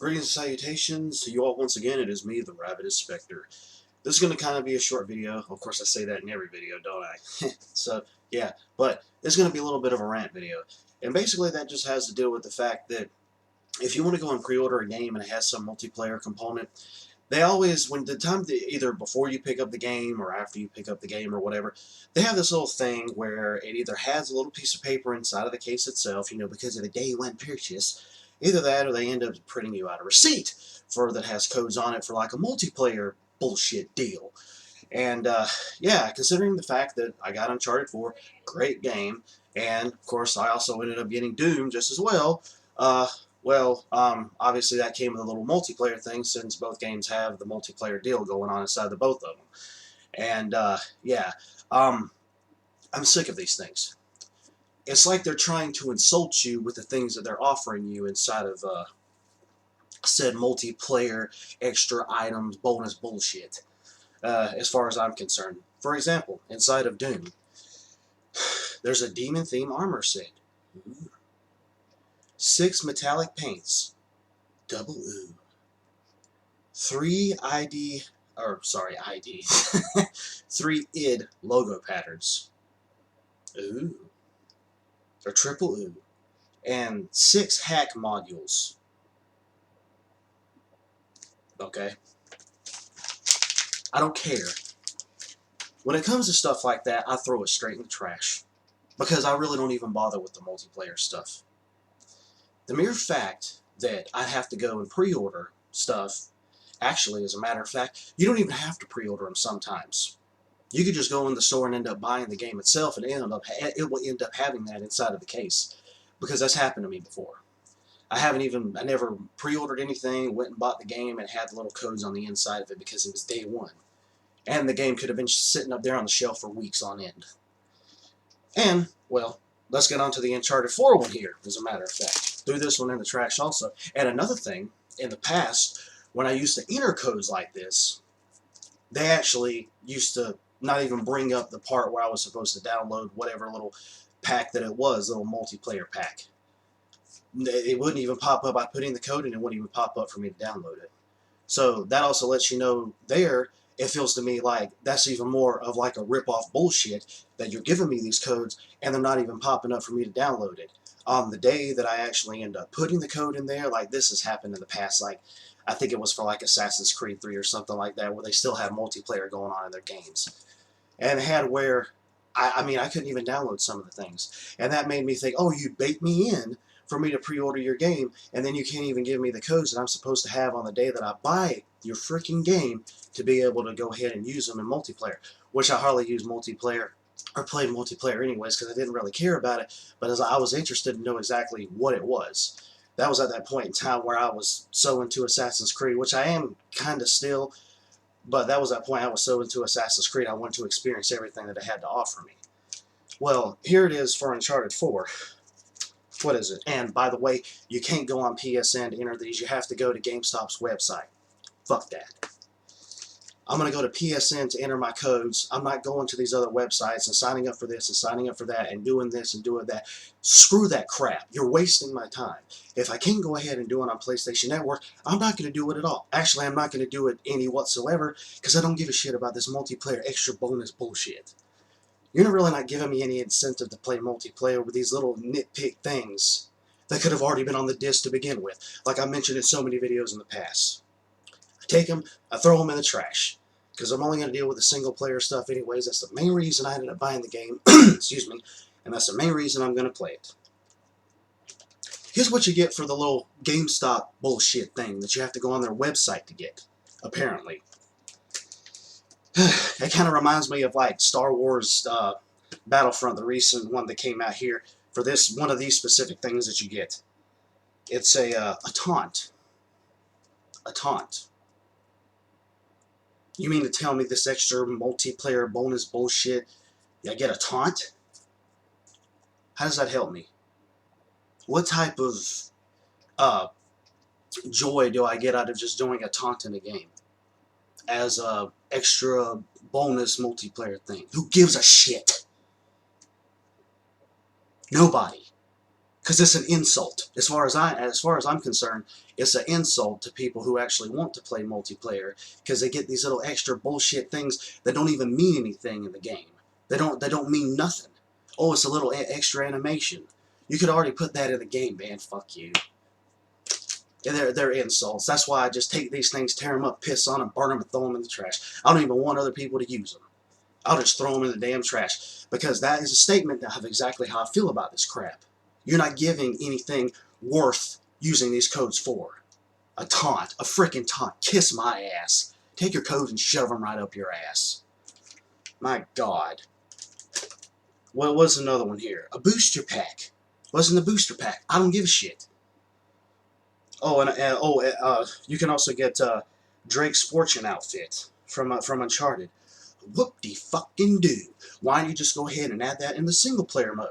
Greetings and salutations to you all once again. It is me, the Rabbit Inspector. This is going to kind of be a short video. Of course, I say that in every video, don't I? So, yeah, but it's going to be a little bit of a rant video. And basically, that just has to deal with the fact that if you want to go and pre-order a game and it has some multiplayer component, they always, when the time, either before you pick up the game or after you pick up the game or whatever, they have this little thing where it either has a little piece of paper inside of the case itself, because of the day one purchase. Either that or they end up printing you out a receipt that has codes on it for like a multiplayer bullshit deal. And yeah, considering the fact that I got Uncharted 4, great game, and of course I also ended up getting Doom just as well. Obviously that came with a little multiplayer thing since both games have the multiplayer deal going on inside the both of them. And yeah, I'm sick of these things. It's like they're trying to insult you with the things that they're offering you inside of said multiplayer extra items bonus bullshit. As far as I'm concerned. For example, inside of Doom, there's a demon theme armor set. Ooh. 6 metallic paints. Double ooh. 3 ID, or sorry, IDs. 3 ID logo patterns. Ooh. Or triple ooh. And 6 hack modules. Okay. I don't care. When it comes to stuff like that, I throw it straight in the trash. Because I really don't even bother with the multiplayer stuff. The mere fact that I have to go and pre-order stuff, actually, as a matter of fact, you don't even have to pre-order them sometimes. You could just go in the store and end up buying the game itself, and it will end up having that inside of the case. Because that's happened to me before. I never pre-ordered anything, went and bought the game, and had the little codes on the inside of it because it was day one. And the game could have been sitting up there on the shelf for weeks on end. And, well, let's get on to the Uncharted 4 one here, as a matter of fact. Threw this one in the trash also. And another thing, in the past, when I used to enter codes like this, they actually used to not even bring up the part where I was supposed to download whatever little pack that it was, little multiplayer pack. It wouldn't even pop up. I put in the code and it wouldn't even pop up for me to download it. So that also lets you know there, it feels to me like that's even more of like a rip-off bullshit that you're giving me these codes and they're not even popping up for me to download it. On the day that I actually end up putting the code in there, like this has happened in the past, like I think it was for like Assassin's Creed 3 or something like that, where they still have multiplayer going on in their games. And it had where, I mean, I couldn't even download some of the things. And that made me think, oh, you bait me in for me to pre-order your game, and then you can't even give me the codes that I'm supposed to have on the day that I buy your freaking game to be able to go ahead and use them in multiplayer, which I hardly use multiplayer or played multiplayer anyways because I didn't really care about it, but as I was interested to know exactly what it was. That was at that point in time where I was so into Assassin's Creed, which I am kind of still, but that was that point I was so into Assassin's Creed I wanted to experience everything that it had to offer me. Well, here it is for Uncharted 4. What is it? And by the way, you can't go on PSN to enter these. You have to go to Gamestop's website. Fuck that. I'm going to go to PSN to enter my codes. I'm not going to these other websites and signing up for this and signing up for that and doing this and doing that. Screw that crap. You're wasting my time. If I can't go ahead and do it on PlayStation Network, I'm not going to do it at all. Actually, I'm not going to do it any whatsoever because I don't give a shit about this multiplayer extra bonus bullshit. You're really not giving me any incentive to play multiplayer with these little nitpick things that could have already been on the disc to begin with, like I mentioned in so many videos in the past. I take them, I throw them in the trash, because I'm only going to deal with the single-player stuff anyways. That's the main reason I ended up buying the game, excuse me, and that's the main reason I'm going to play it. Here's what you get for the little GameStop bullshit thing that you have to go on their website to get, apparently. It kind of reminds me of like Star Wars Battlefront, the recent one that came out here, for this one of these specific things that you get. It's a taunt. A taunt. You mean to tell me this extra multiplayer bonus bullshit, I get a taunt? How does that help me? What type of joy do I get out of just doing a taunt in a game? As a extra bonus multiplayer thing. Who gives a shit? Nobody. because it's an insult. As far as I'm concerned, it's an insult to people who actually want to play multiplayer, because they get these little extra bullshit things that don't even mean anything in the game. They don't mean nothing. Oh, it's a little extra animation. You could already put that in the game, man. Fuck you. They're insults. That's why I just take these things, tear them up, piss on them, burn them, and throw them in the trash. I don't even want other people to use them. I'll just throw them in the damn trash, because that is a statement of exactly how I feel about this crap. You're not giving anything worth using these codes for. A taunt. A freaking taunt. Kiss my ass. Take your codes and shove them right up your ass. My God. What was another one here? A booster pack. What's in the booster pack? I don't give a shit. Oh, and you can also get Drake's Fortune outfit from Uncharted. Whoop-de-fucking-do. Why don't you just go ahead and add that in the single-player mode?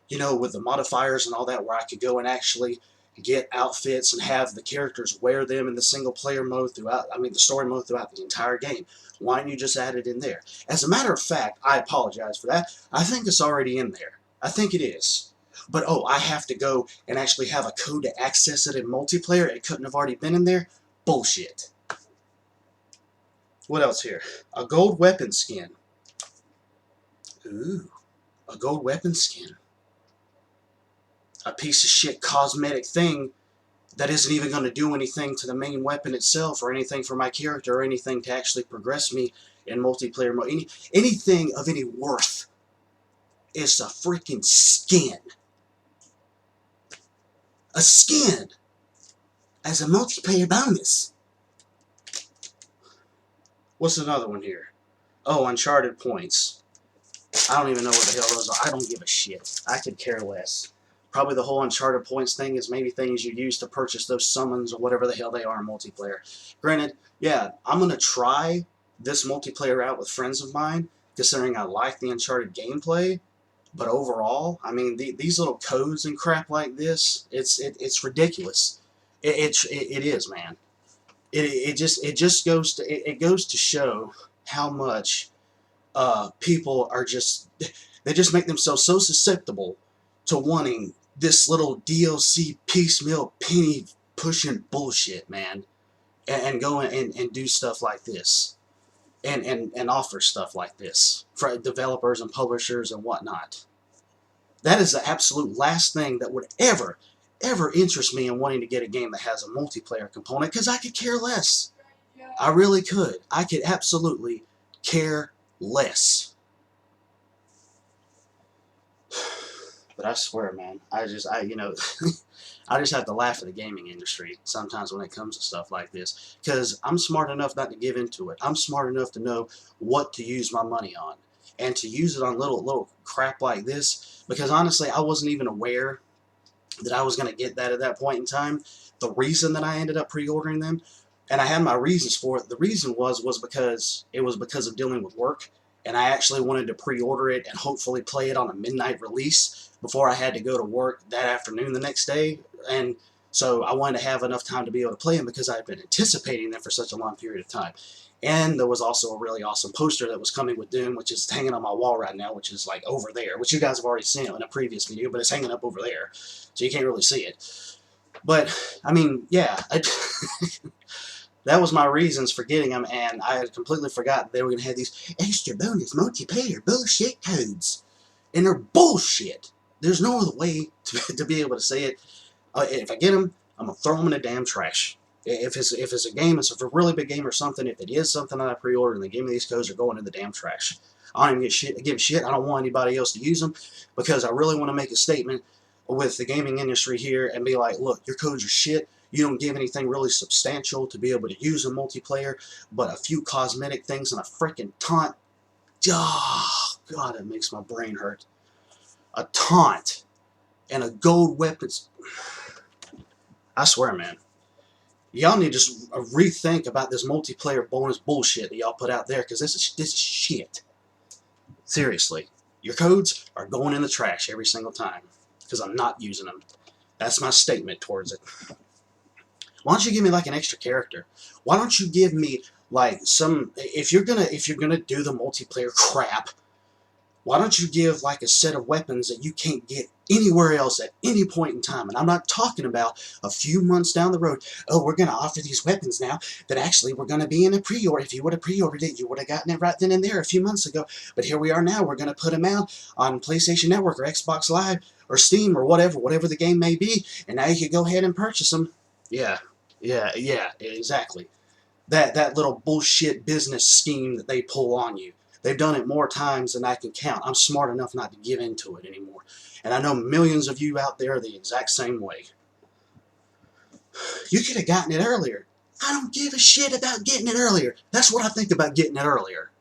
You know, with the modifiers and all that, where I could go and actually get outfits and have the characters wear them in the single-player mode throughout, the story mode throughout the entire game. Why don't you just add it in there? As a matter of fact, I apologize for that. I think it's already in there. I think it is. But, oh, I have to go and actually have a code to access it in multiplayer? It couldn't have already been in there? Bullshit. What else here? A gold weapon skin. Ooh, a gold weapon skin. A piece of shit cosmetic thing that isn't even going to do anything to the main weapon itself, or anything for my character, or anything to actually progress me in multiplayer mode. Anything of any worth. It's a freaking skin. A skin as a multiplayer bonus. What's another one here? Oh, Uncharted Points. I don't even know what the hell those are. I don't give a shit. I could care less. Probably the whole Uncharted Points thing is maybe things you use to purchase those summons or whatever the hell they are in multiplayer. Granted, yeah, I'm going to try this multiplayer out with friends of mine, considering I like the Uncharted gameplay. But overall, I mean, these little codes and crap like this, it's ridiculous. It is, man. It just goes to show how much people are they just make themselves so susceptible to wanting this little DLC piecemeal penny pushing bullshit, man, and go and do stuff like this. And offer stuff like this for developers and publishers and whatnot. That is the absolute last thing that would ever interest me in wanting to get a game that has a multiplayer component, because I could care less. I really could. I could absolutely care less. But I swear, man, I just have to laugh at the gaming industry sometimes when it comes to stuff like this, because I'm smart enough not to give into it. I'm smart enough to know what to use my money on, and to use it on little crap like this, because honestly, I wasn't even aware that I was going to get that at that point in time. The reason that I ended up pre-ordering them, and I had my reasons for it, the reason was because of dealing with work, and I actually wanted to pre-order it and hopefully play it on a midnight release before I had to go to work that afternoon the next day. And so I wanted to have enough time to be able to play them, because I had been anticipating them for such a long period of time. And there was also a really awesome poster that was coming with Doom, which is hanging on my wall right now, which is like over there, which you guys have already seen in a previous video, but it's hanging up over there, so you can't really see it. But, I mean, yeah, that was my reasons for getting them, and I had completely forgotten they were going to have these extra bonus multiplayer bullshit codes. And they're bullshit. There's no other way to be able to say it. If I get them, I'm going to throw them in the damn trash. If it's a game, it's a really big game or something, if it is something that I pre-ordered and they give me these codes, are going in the damn trash. I don't even give a shit. I don't want anybody else to use them, because I really want to make a statement with the gaming industry here and be like, look, your codes are shit. You don't give anything really substantial to be able to use in multiplayer, but a few cosmetic things and a freaking taunt. Oh, God, it makes my brain hurt. A taunt and a gold weapons. I swear, man. Y'all need to just rethink about this multiplayer bonus bullshit that y'all put out there, because this is shit. Seriously. Your codes are going in the trash every single time, because I'm not using them. That's my statement towards it. Why don't you give me like an extra character? Why don't you give me like some, if you're gonna do the multiplayer crap, Why don't you give like a set of weapons that you can't get anywhere else at any point in time? And I'm not talking about a few months down the road. Oh, we're going to offer these weapons now that actually were going to be in a pre-order. If you would have pre-ordered it, you would have gotten it right then and there a few months ago. But here we are now. We're going to put them out on PlayStation Network or Xbox Live or Steam or whatever the game may be. And now you can go ahead and purchase them. Yeah, exactly. That little bullshit business scheme that they pull on you. They've done it more times than I can count. I'm smart enough not to give into it anymore. And I know millions of you out there are the exact same way. You could have gotten it earlier. I don't give a shit about getting it earlier. That's what I think about getting it earlier.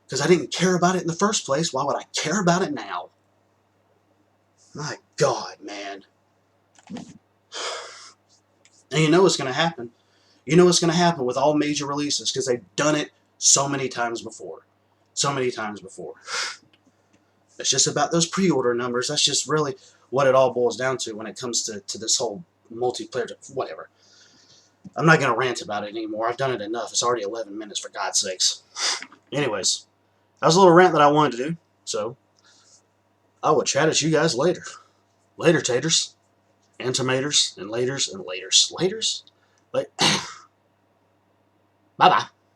Because I didn't care about it in the first place. Why would I care about it now? My God, man. And you know what's going to happen. You know what's going to happen with all major releases because they've done it so many times before. So many times before. It's just about those pre-order numbers. That's just really what it all boils down to when it comes to this whole multiplayer, whatever. I'm not going to rant about it anymore. I've done it enough. It's already 11 minutes, for God's sakes. Anyways, that was a little rant that I wanted to do. So, I will chat at you guys later. Later, taters. And tomatoes. And laters. And laters. Laters? Bye-bye.